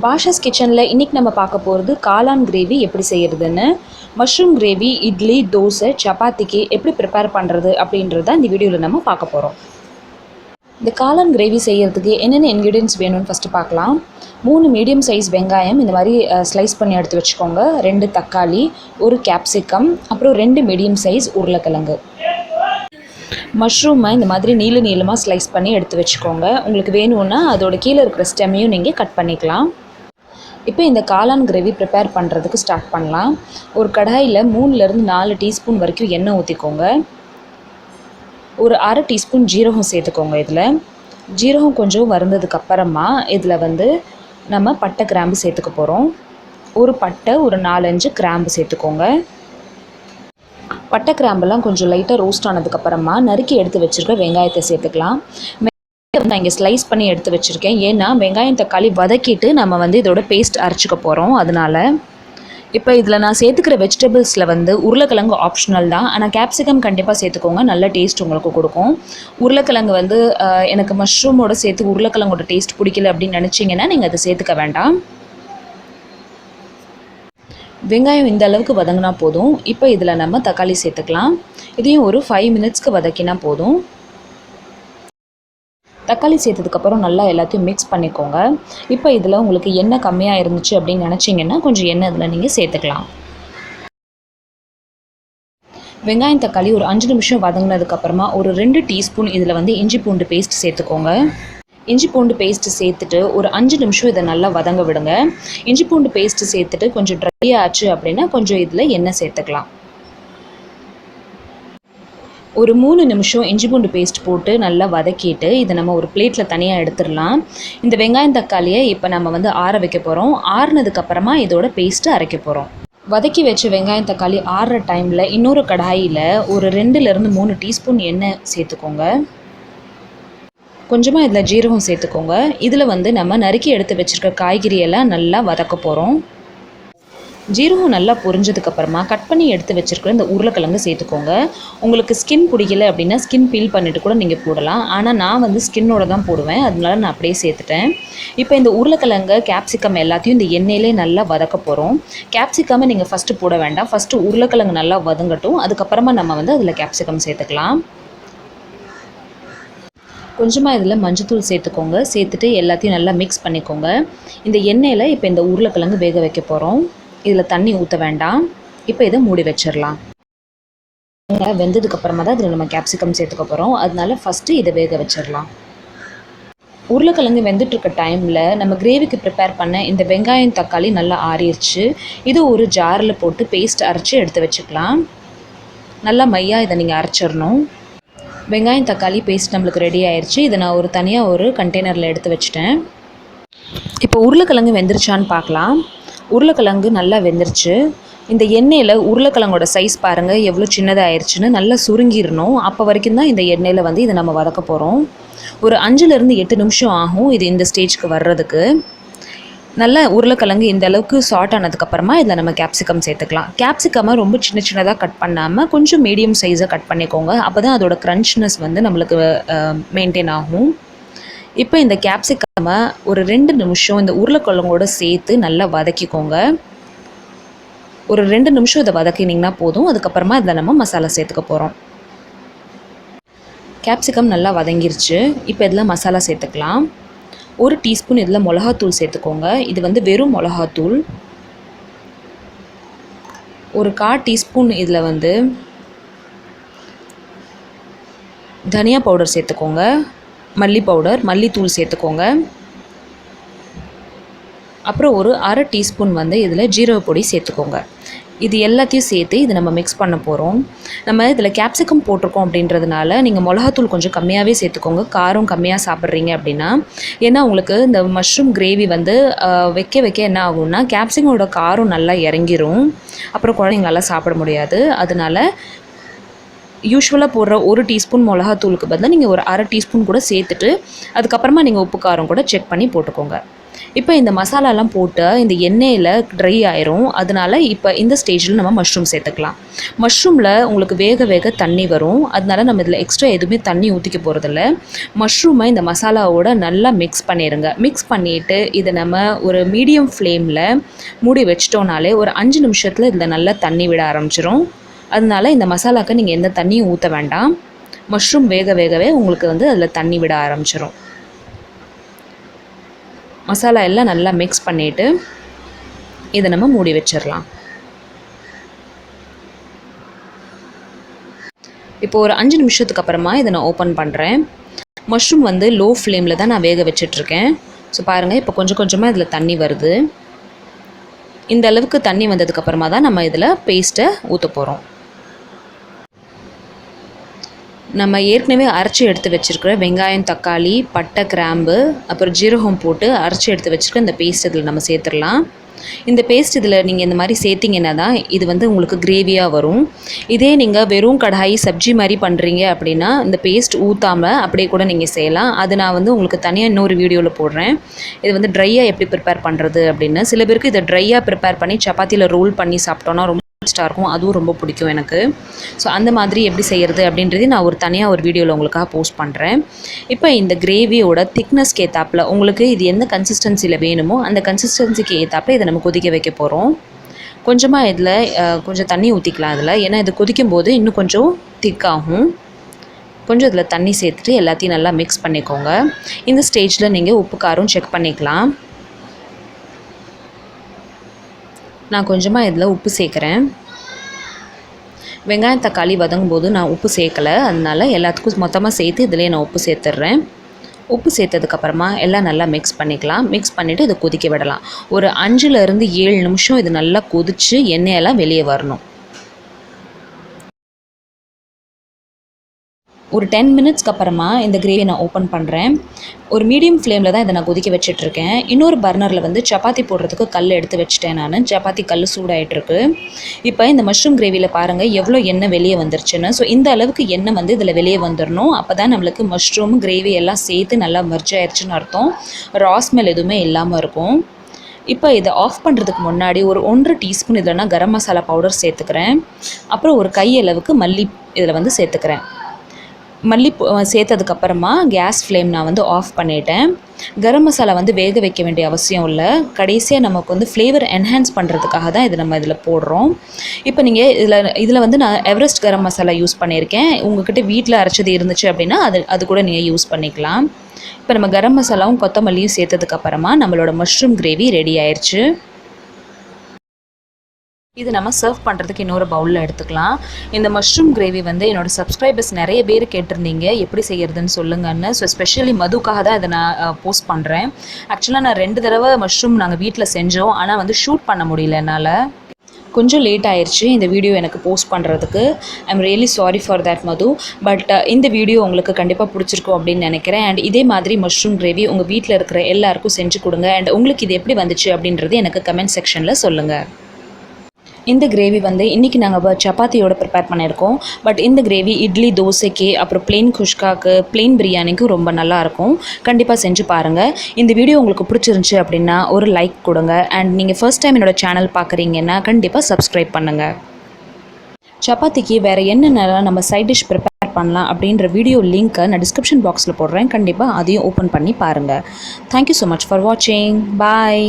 பாஷாஸ் கிச்சனில் இன்றைக்கி நம்ம பார்க்க போகிறது காளான் கிரேவி எப்படி செய்கிறதுன்னு. மஷ்ரூம் கிரேவி இட்லி, தோசை, சப்பாத்திக்கு எப்படி ப்ரிப்பேர் பண்ணுறது அப்படின்றது தான் இந்த வீடியோவில் நம்ம பார்க்க போகிறோம். இந்த காளான் கிரேவி செய்கிறதுக்கு என்னென்ன இன்க்ரீடியன்ட்ஸ் வேணும்னு ஃபஸ்ட்டு பார்க்கலாம். 3 மீடியம் சைஸ் வெங்காயம் இந்த மாதிரி ஸ்லைஸ் பண்ணி எடுத்து வச்சுக்கோங்க. 2 தக்காளி, 1 கேப்சிகம், அப்புறம் 2 மீடியம் சைஸ் உருளைக்கிழங்கு. மஷ்ரூமை இந்த மாதிரி நீளமாக ஸ்லைஸ் பண்ணி எடுத்து வச்சுக்கோங்க. உங்களுக்கு வேணும்னா அதோட கீழே இருக்கிற ஸ்டெம்மையும் நீங்கள் கட் பண்ணிக்கலாம். இப்போ இந்த காளான் கிரேவி ப்ரிப்பேர் பண்ணுறதுக்கு ஸ்டார்ட் பண்ணலாம். ஒரு கடாயில் 3லேருந்து 4 டீஸ்பூன் வரைக்கும் எண்ணெய் ஊற்றிக்கோங்க. ஒரு அரை டீஸ்பூன் ஜீரகம் சேர்த்துக்கோங்க. இதில் ஜீரகம் கொஞ்சம் வறுந்ததுக்கப்புறமா இதில் நம்ம பட்டை கிராம்பு சேர்த்துக்க போகிறோம். ஒரு பட்டை, ஒரு 4-5 கிராம்பு சேர்த்துக்கோங்க. பட்டை கிராம்பெல்லாம் கொஞ்சம் லைட்டாக ரோஸ்ட் ஆனதுக்கப்புறமா நறுக்கி எடுத்து வச்சுருக்க வெங்காயத்தை சேர்த்துக்கலாம். நான் இங்கே ஸ்லைஸ் பண்ணி எடுத்து வச்சுருக்கேன். ஏன்னா வெங்காயம் தக்காளி வதக்கிட்டு நம்ம இதோட பேஸ்ட் அரைச்சிக்க போகிறோம். அதனால் இப்போ இதில் நான் சேர்த்துக்கிற வெஜிடபிள்ஸில் உருளைக்கிழங்கு ஆப்ஷனல் தான். ஆனால் கேப்சிகம் கண்டிப்பாக சேர்த்துக்கோங்க, நல்ல டேஸ்ட் உங்களுக்கு கொடுக்கும். உருளைக்கிழங்கு எனக்கு மஷ்ரூமோடு சேர்த்து உருளைக்கிழங்கோட டேஸ்ட் பிடிக்கல அப்படின்னு நினச்சிங்கன்னா நீங்கள் அதை சேர்த்துக்க வேண்டாம். வெங்காயம் இந்த அளவுக்கு வதங்கினா போதும். இப்போ இதில் நம்ம தக்காளி சேர்த்துக்கலாம். இதையும் ஒரு 5 மினிட்ஸ்க்கு வதக்கினா போதும். தக்காளி சேர்த்ததுக்கப்புறம் நல்லா எல்லாத்தையும் மிக்ஸ் பண்ணிக்கோங்க. இப்போ இதில் உங்களுக்கு எண்ணெய் கம்மியாக இருந்துச்சு அப்படின்னு நினச்சிங்கன்னா கொஞ்சம் எண்ணெய் இதில் நீங்கள் சேர்த்துக்கலாம். வெங்காயம் தக்காளி ஒரு 5 நிமிஷம் வதங்கினதுக்கப்புறமா ஒரு 2 டீஸ்பூன் இதில் இஞ்சி பூண்டு பேஸ்ட் சேர்த்துக்கோங்க. இஞ்சி பூண்டு பேஸ்ட்டு சேர்த்துட்டு ஒரு 5 நிமிஷம் இதை நல்லா வதங்க விடுங்க. இஞ்சி பூண்டு பேஸ்ட்டு சேர்த்துட்டு கொஞ்சம் ட்ரை ஆச்சு அப்படின்னா கொஞ்சம் இதில் எண்ணெய் சேர்த்துக்கலாம். ஒரு 3 நிமிஷம் இஞ்சி பூண்டு பேஸ்ட் போட்டு நல்லா வதக்கிட்டு இதை நம்ம ஒரு பிளேட்டில் தனியாக எடுத்துடலாம். இந்த வெங்காயம் தக்காளியை இப்போ நம்ம ஆற வைக்க போகிறோம். ஆறுனதுக்கப்புறமா இதோட பேஸ்ட்டு அரைக்க போகிறோம். வதக்கி வச்ச வெங்காயம் தக்காளி ஆறுற டைமில் இன்னொரு கடாயில் ஒரு 2லேருந்து 3 டீஸ்பூன் எண்ணெய் சேர்த்துக்கோங்க. கொஞ்சமாக இதில் ஜீரகம் சேர்த்துக்கோங்க. இதில் நம்ம நறுக்கி எடுத்து வச்சுருக்க காய்கறியெல்லாம் நல்லா வதக்க போகிறோம். ஜீரகம் நல்லா பொரிஞ்சதுக்கப்புறமா கட் பண்ணி எடுத்து வச்சுருக்கிற இந்த உருளைக்கிழங்கு சேர்த்துக்கோங்க. உங்களுக்கு ஸ்கின் பிடிக்கல அப்படின்னா ஸ்கின் பீல் பண்ணிவிட்டு கூட நீங்கள் போடலாம். ஆனால் நான் ஸ்கின்னோட தான் போடுவேன், அதனால நான் அப்படியே சேர்த்துட்டேன். இப்போ இந்த உருளைக்கிழங்கு, கேப்சிகம் எல்லாத்தையும் இந்த எண்ணெயிலே நல்லா வதக்க போகிறோம். கேப்சிகமை நீங்கள் ஃபஸ்ட்டு போட வேண்டாம். ஃபஸ்ட்டு உருளைக்கிழங்கு நல்லா வதங்கட்டும், அதுக்கப்புறமா நம்ம அதில் கேப்சிகம் சேர்த்துக்கலாம். கொஞ்சமாக இதில் மஞ்சத்தூள் சேர்த்துக்கோங்க. சேர்த்துட்டு எல்லாத்தையும் நல்லா மிக்ஸ் பண்ணிக்கோங்க. இந்த எண்ணெயில் இப்போ இந்த உருளைக்கிழங்கு வேக வைக்க போகிறோம். இதில் தண்ணி ஊற்ற வேண்டாம். இப்போ இதை மூடி வச்சிடலாம். வெந்ததுக்கப்புறமா தான் இதில் நம்ம கேப்சிகம் சேர்த்துக்க போகிறோம். அதனால ஃபஸ்ட்டு இதை வேக வச்சிடலாம். உருளைக்கிழங்கு வெந்துட்டுருக்க டைமில் நம்ம கிரேவிக்கு ப்ரிப்பேர் பண்ண இந்த வெங்காயம் தக்காளி நல்லா ஆறிடுச்சு. இது ஒரு ஜாரில் போட்டு பேஸ்ட் அரைச்சி எடுத்து வச்சுக்கலாம். நல்லா மையாக இதை நீங்கள் அரைச்சிடணும். வெங்காயம் தக்காளி பேஸ்ட் நம்மளுக்கு ரெடி ஆயிடுச்சு. இதை நான் ஒரு தனியாக ஒரு கண்டெய்னரில் எடுத்து வச்சுட்டேன். இப்போ உருளைக்கிழங்கு வெந்துருச்சான்னு பார்க்கலாம். உருளைக்கிழங்கு நல்லா வெந்துருச்சு. இந்த எண்ணெயில் உருளைக்கிழங்கோட சைஸ் பாருங்கள் எவ்வளோ சின்னதாக ஆயிடுச்சுன்னு. நல்லா சுருங்கிடணும். அப்போ வரைக்கும் தான் இந்த எண்ணெயில் இதை நம்ம வதக்க போகிறோம். ஒரு 5லேருந்து 8 நிமிஷம் ஆகும் இது இந்த ஸ்டேஜ்க்கு வர்றதுக்கு. நல்லா உருளைக்கிழங்கு இந்த அளவுக்கு சாட் ஆனதுக்கப்புறமா இதில் நம்ம கேப்சிகம் சேர்த்துக்கலாம். கேப்சிகமாக ரொம்ப சின்னதாக கட் பண்ணாமல் கொஞ்சம் மீடியம் சைஸாக கட் பண்ணிக்கோங்க. அப்போ தான் அதோட க்ரன்ச்னஸ் நம்மளுக்கு மெயின்டைன் ஆகும். இப்போ இந்த கேப்சிகமை ஒரு 2 நிமிஷம் இந்த உருளைக்கிழங்கோடு சேர்த்து நல்லா வதக்கிக்கோங்க. ஒரு 2 நிமிஷம் இதை வதக்கினிங்கன்னா போதும். அதுக்கப்புறமா இதில் நம்ம மசாலா சேர்த்துக்க போகிறோம். கேப்சிகம் நல்லா வதங்கிருச்சு. இப்போ இதில் மசாலா சேர்த்துக்கலாம். 1 டீஸ்பூன் இதில் மிளகாத்தூள் சேர்த்துக்கோங்க. இது வெறும் மிளகாத்தூள். ஒரு 1/4 டீஸ்பூன் இதில் தனியா பவுடர் சேர்த்துக்கோங்க. மல்லித்தூள் சேர்த்துக்கோங்க. அப்புறம் ஒரு அரை டீஸ்பூன் இதில் ஜீரக பொடி சேர்த்துக்கோங்க. இது எல்லாத்தையும் சேர்த்து இது நம்ம மிக்ஸ் பண்ண போகிறோம். நம்ம இதில் கேப்சிகம் போட்டிருக்கோம் அப்படின்றதுனால நீங்கள் மிளகாத்தூள் கொஞ்சம் கம்மியாகவே சேர்த்துக்கோங்க, காரம் கம்மியாக சாப்பிட்றீங்க அப்படின்னா. ஏன்னா உங்களுக்கு இந்த மஷ்ரூம் கிரேவி வைக்க என்ன ஆகும்னா கேப்சிகமோட காரம் நல்லா இறங்கிரும். அப்புறம் குழந்தைங்களால சாப்பிட முடியாது. அதனால யூஸ்வலாக போடுற 1 டீஸ்பூன் மிளகாத்தூளுக்கு பதிலாக நீங்கள் ஒரு அரை டீஸ்பூன் கூட சேர்த்துட்டு அதுக்கப்புறமா நீங்கள் உப்பு காரம் கூட செக் பண்ணி போட்டுக்கோங்க. இப்போ இந்த மசாலாலாம் போட்டு இந்த எண்ணெயில் ட்ரை ஆயிரும். அதனால இப்போ இந்த ஸ்டேஜில் நம்ம மஷ்ரூம் சேர்த்துக்கலாம். மஷ்ரூமில் உங்களுக்கு வேக வேக தண்ணி வரும். அதனால நம்ம இதில் எக்ஸ்ட்ரா எதுவுமே தண்ணி ஊற்றிக்க போகிறதில்ல. மஷ்ரூமை இந்த மசாலாவோட நல்லா மிக்ஸ் பண்ணிடுங்க. மிக்ஸ் பண்ணிவிட்டு இதை நம்ம ஒரு மீடியம் ஃப்ளேமில் மூடி வச்சிட்டோனாலே ஒரு 5 நிமிஷத்தில் இதில் நல்லா தண்ணி விட ஆரம்பிச்சிரும். அதனால இந்த மசாலாவுக்கு நீங்கள் எந்த தண்ணியும் ஊற்ற வேண்டாம். மஷ்ரூம் வேக வேகவே உங்களுக்கு வந்து அதில் தண்ணி விட ஆரம்பிச்சிரும். மசாலா எல்லாம் நல்லா மிக்ஸ் பண்ணிவிட்டு இதை நம்ம மூடி வச்சிடலாம். இப்போ ஒரு 5 நிமிஷத்துக்கு அப்புறமா இதை நான் ஓப்பன் பண்ணுறேன். மஷ்ரூம் வந்து லோ ஃப்ளேமில் தான் நான் வேக வச்சிட்ருக்கேன். ஸோ பாருங்கள், இப்போ கொஞ்சம் கொஞ்சமாக இதில் தண்ணி வருது. இந்த அளவுக்கு தண்ணி வந்ததுக்கப்புறமா தான் நம்ம இதில் பேஸ்ட்டை ஊற்ற போகிறோம். நம்ம ஏற்கனவே அரைச்சி எடுத்து வச்சுருக்கிற வெங்காயம், தக்காளி, பட்டை, கிராம்பு, அப்புறம் ஜீரகம் போட்டு அரைச்சி எடுத்து வச்சுருக்க இந்த பேஸ்ட் இதில் நம்ம சேர்த்துடலாம். இந்த பேஸ்ட் இதில் நீங்கள் இந்த மாதிரி சேர்த்திங்கன்னா தான் இது வந்து உங்களுக்கு கிரேவியாக வரும். இதே நீங்கள் வெறும் கடாயி சப்ஜி மாதிரி பண்ணுறீங்க அப்படின்னா இந்த பேஸ்ட் ஊற்றாமல் அப்படியே கூட நீங்கள் செய்யலாம். அது நான் வந்து உங்களுக்கு தனியாக இன்னொரு வீடியோவில் போடுறேன். இது வந்து ட்ரையாக எப்படி ப்ரிப்பேர் பண்ணுறது அப்படின்னு. சில பேருக்கு இதை ட்ரையாக ப்ரிப்பேர் பண்ணி சப்பாத்தியில் ரோல் பண்ணி சாப்பிட்டோன்னா ரொம்ப டேஸ்ட்டாக இருக்கும். அதுவும் ரொம்ப பிடிக்கும் எனக்கு. ஸோ அந்த மாதிரி எப்படி செய்கிறது அப்படின்றது நான் ஒரு தனியாக ஒரு வீடியோவில் உங்களுக்காக போஸ்ட் பண்ணுறேன். இப்போ இந்த கிரேவியோட திக்னஸ்க்கு ஏற்றாப்பில் உங்களுக்கு இது எந்த கன்சிஸ்டன்சியில் வேணுமோ அந்த கன்சிஸ்டன்சிக்கு ஏற்றாப்பில் இதை நம்ம கொதிக்க வைக்க போகிறோம். கொஞ்சமாக இதில் கொஞ்சம் தண்ணி ஊற்றிக்கலாம் இதில். ஏன்னா இது கொதிக்கும் போது இன்னும் கொஞ்சம் திக்காகும். கொஞ்சம் இதில் தண்ணி சேர்த்துட்டு எல்லாத்தையும் நல்லா மிக்ஸ் பண்ணிக்கோங்க. இந்த ஸ்டேஜில் நீங்கள் உப்பு காரம் செக் பண்ணிக்கலாம். நான் கொஞ்சமாக இதில் உப்பு சேர்க்குறேன். வெங்காயம், தக்காளி வதங்கும் போது நான் உப்பு சேர்க்கலை. அதனால் எல்லாத்துக்கும் மொத்தமாக சேர்த்து இதிலே நான் உப்பு சேர்த்துட்றேன். உப்பு சேர்த்ததுக்கப்புறமா எல்லாம் நல்லா மிக்ஸ் பண்ணிக்கலாம். மிக்ஸ் பண்ணிவிட்டு இதை கொதிக்க விடலாம். ஒரு 5லேருந்து 7 நிமிஷம் இது நல்லா கொதித்து எண்ணெயெல்லாம் வெளியே வரணும். ஒரு 10 மினிட்ஸ்க்கு அப்புறமா இந்த கிரேவி நான் ஓப்பன் பண்ணுறேன். ஒரு மீடியம் ஃப்ளேமில் தான் இதை நான் கொதிக்க வச்சிட்ருக்கேன். இன்னொரு பர்னரில் வந்து சப்பாத்தி போடுறதுக்கு கல் எடுத்து வச்சுட்டேன் நான். சப்பாத்தி கல் சூடாகிட்டுருக்கு. இப்போ இந்த மஷ்ரூம் கிரேவியில் பாருங்கள் எவ்வளோ எண்ணெய் வெளியே வந்துருச்சுன்னு. ஸோ இந்த அளவுக்கு எண்ணெய் வந்து இதில் வெளியே வந்துடணும். அப்போ தான் நம்மளுக்கு மஷ்ரூம் கிரேவி எல்லாம் சேர்த்து நல்லா மர்ஜ் ஆயிடுச்சுன்னு அர்த்தம். ரா ஸ்மெல் எதுவுமே இல்லாமல் இருக்கும். இப்போ இதை ஆஃப் பண்ணுறதுக்கு முன்னாடி ஒரு 1 டீஸ்பூன் இதில் நான் கரம் மசாலா பவுடர் சேர்த்துக்கிறேன். அப்புறம் ஒரு கையளவுக்கு மல்லி இதில் வந்து சேர்த்துக்கிறேன். மல்லி சேர்த்ததுக்கப்புறமா கேஸ் ஃப்ளேம் நான் வந்து ஆஃப் பண்ணிட்டேன். கரம் மசாலா வந்து வேக வைக்க வேண்டிய அவசியம் இல்லை. கடைசியாக நமக்கு வந்து ஃப்ளேவர் என்ஹான்ஸ் பண்ணுறதுக்காக தான் இது நம்ம இதில் போடுறோம். இப்போ நீங்கள் இதில் வந்து நான் எவரெஸ்ட் கரம் மசாலா யூஸ் பண்ணியிருக்கேன். உங்கள்கிட்ட வீட்டில் அரைச்சது இருந்துச்சு அப்படின்னா அது கூட நீங்கள் யூஸ் பண்ணிக்கலாம். இப்போ நம்ம கரம் மசாலாவும் கொத்தமல்லியும் சேர்த்ததுக்கப்புறமா நம்மளோட மஷ்ரூம் கிரேவி ரெடி ஆயிடுச்சு. இது நம்ம சர்வ் பண்ணுறதுக்கு இன்னொரு பவுலில் எடுத்துக்கலாம். இந்த மஷ்ரூம் கிரேவி வந்து என்னோடய சப்ஸ்கிரைபர்ஸ் நிறைய பேர் கேட்டிருந்தீங்க எப்படி செய்கிறதுன்னு சொல்லுங்கன்னு. ஸோ ஸ்பெஷலி மதுக்காக தான் இதை நான் போஸ்ட் பண்ணுறேன். ஆக்சுவலாக நான் 2 தடவை மஷ்ரூம் நாங்கள் வீட்டில் செஞ்சோம். ஆனால் வந்து ஷூட் பண்ண முடியல என்னால். கொஞ்சம் லேட் ஆயிடுச்சு இந்த வீடியோ எனக்கு போஸ்ட் பண்ணுறதுக்கு. I am really sorry for that Madhu. But இந்த வீடியோ உங்களுக்கு கண்டிப்பாக பிடிச்சிருக்கும் அப்படின்னு நினைக்கிறேன். அண்ட் இதே மாதிரி மஷ்ரூம் கிரேவி உங்கள் வீட்டில் இருக்கிற எல்லாருக்கும் செஞ்சு கொடுங்க. அண்ட் உங்களுக்கு இது எப்படி வந்துச்சு அப்படின்றது எனக்கு கமெண்ட் செக்ஷனில் சொல்லுங்கள். இந்த கிரேவி வந்து இன்றைக்கி நாங்கள் சப்பாத்தியோட ப்ரிப்பேர் பண்ணியிருக்கோம். பட் இந்த கிரேவி இட்லி, தோசைக்கு, அப்புறம் பிளெயின் குஷ்காக்கு, பிளெயின் பிரியாணிக்கும் ரொம்ப நல்லாயிருக்கும். கண்டிப்பாக செஞ்சு பாருங்கள். இந்த வீடியோ உங்களுக்கு பிடிச்சிருந்துச்சி அப்படின்னா ஒரு லைக் கொடுங்க. அண்ட் நீங்கள் ஃபர்ஸ்ட் டைம் என்னோடய சேனல் பார்க்குறீங்கன்னா கண்டிப்பாக சப்ஸ்கிரைப் பண்ணுங்கள். சப்பாத்திக்கு வேறு என்னென்னலாம் நம்ம சைட் டிஷ் ப்ரிப்பேர் பண்ணலாம் அப்படின்ற வீடியோ லிங்க்கை நான் டிஸ்கிரிப்ஷன் பாக்ஸில் போடுறேன். கண்டிப்பாக அதையும் ஓப்பன் பண்ணி பாருங்கள். தேங்க்யூ ஸோ மச் ஃபார் வாட்சிங். பாய்.